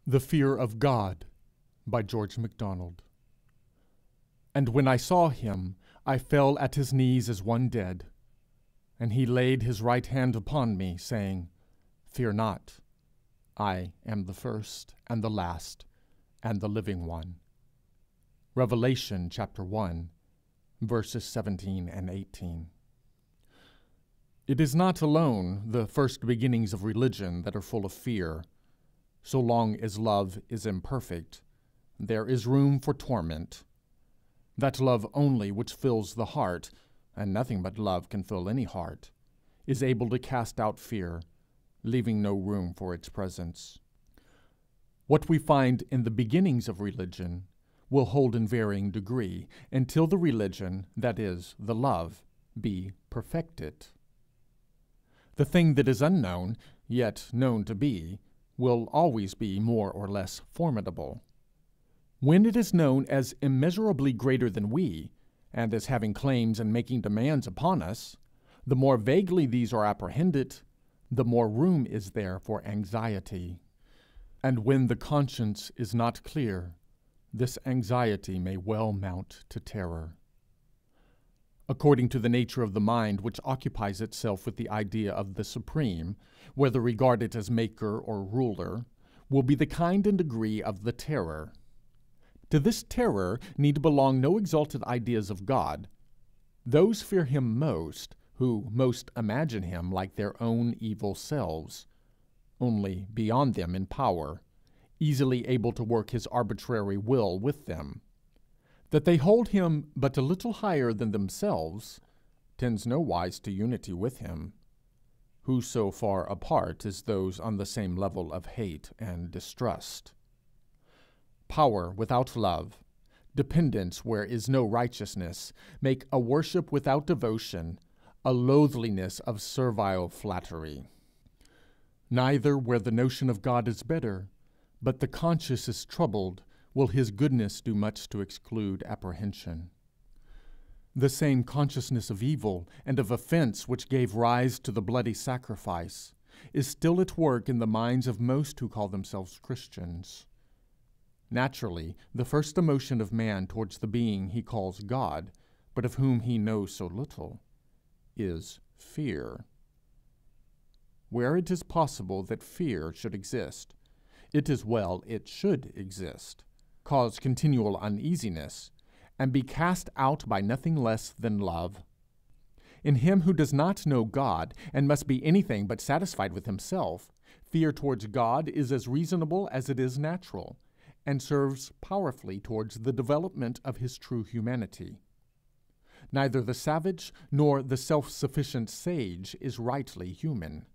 The Fear of God by George MacDonald. And when I saw him, I fell at his knees as one dead. And he laid his right hand upon me, saying, Fear not, I am the first and the last and the living one. Revelation chapter 1, verses 17 and 18. It is not alone the first beginnings of religion that are full of fear. So long as love is imperfect, there is room for torment. That love only which fills the heart, and nothing but love can fill any heart, is able to cast out fear, leaving no room for its presence. What we find in the beginnings of religion will hold in varying degree until the religion, that is, the love, be perfected. The thing that is unknown, yet known to be, will always be more or less formidable. When it is known as immeasurably greater than we, and as having claims and making demands upon us, the more vaguely these are apprehended, the more room is there for anxiety. And when the conscience is not clear, this anxiety may well mount to terror. According to the nature of the mind which occupies itself with the idea of the supreme, whether regarded as maker or ruler, will be the kind and degree of the terror. To this terror need belong no exalted ideas of God. Those fear him most who most imagine him like their own evil selves, only beyond them in power, easily able to work his arbitrary will with them. That they hold him but a little higher than themselves tends nowise to unity with him, who so far apart as those on the same level of hate and distrust. Power without love, dependence where is no righteousness, make a worship without devotion, a loathliness of servile flattery. Neither where the notion of God is better, but the conscience is troubled, will his goodness do much to exclude apprehension. The same consciousness of evil and of offense which gave rise to the bloody sacrifice is still at work in the minds of most who call themselves Christians. Naturally, the first emotion of man towards the being he calls God, but of whom he knows so little, is fear. Where it is possible that fear should exist, it is well it should exist, cause continual uneasiness, and be cast out by nothing less than love. In him who does not know God, and must be anything but satisfied with himself, fear towards God is as reasonable as it is natural, and serves powerfully towards the development of his true humanity. Neither the savage nor the self-sufficient sage is rightly human.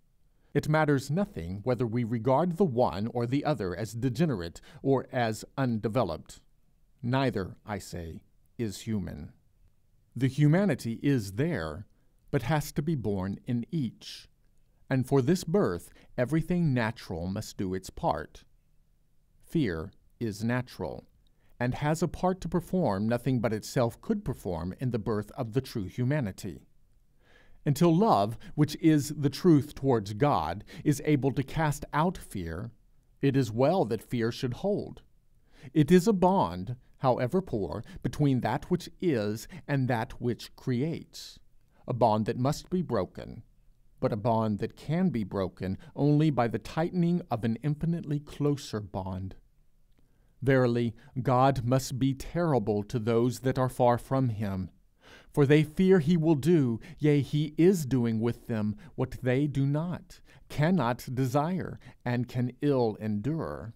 It matters nothing whether we regard the one or the other as degenerate or as undeveloped. Neither, I say, is human. The humanity is there, but has to be born in each. And for this birth, everything natural must do its part. Fear is natural, and has a part to perform nothing but itself could perform in the birth of the true humanity. Until love, which is the truth towards God, is able to cast out fear, it is well that fear should hold. It is a bond, however poor, between that which is and that which creates, a bond that must be broken, but a bond that can be broken only by the tightening of an infinitely closer bond. Verily, God must be terrible to those that are far from him, for they fear he will do, yea, he is doing with them what they do not, cannot desire, and can ill endure.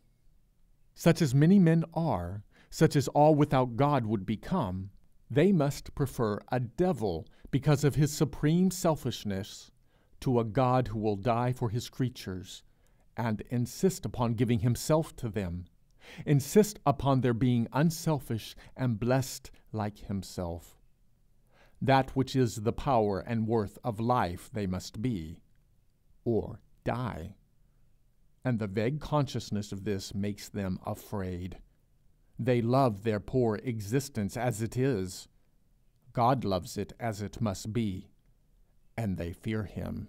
Such as many men are, such as all without God would become, they must prefer a devil because of his supreme selfishness to a God who will die for his creatures, and insist upon giving himself to them, insist upon their being unselfish and blessed like himself. That which is the power and worth of life they must be, or die. And the vague consciousness of this makes them afraid. They love their poor existence as it is. God loves it as it must be, and they fear him.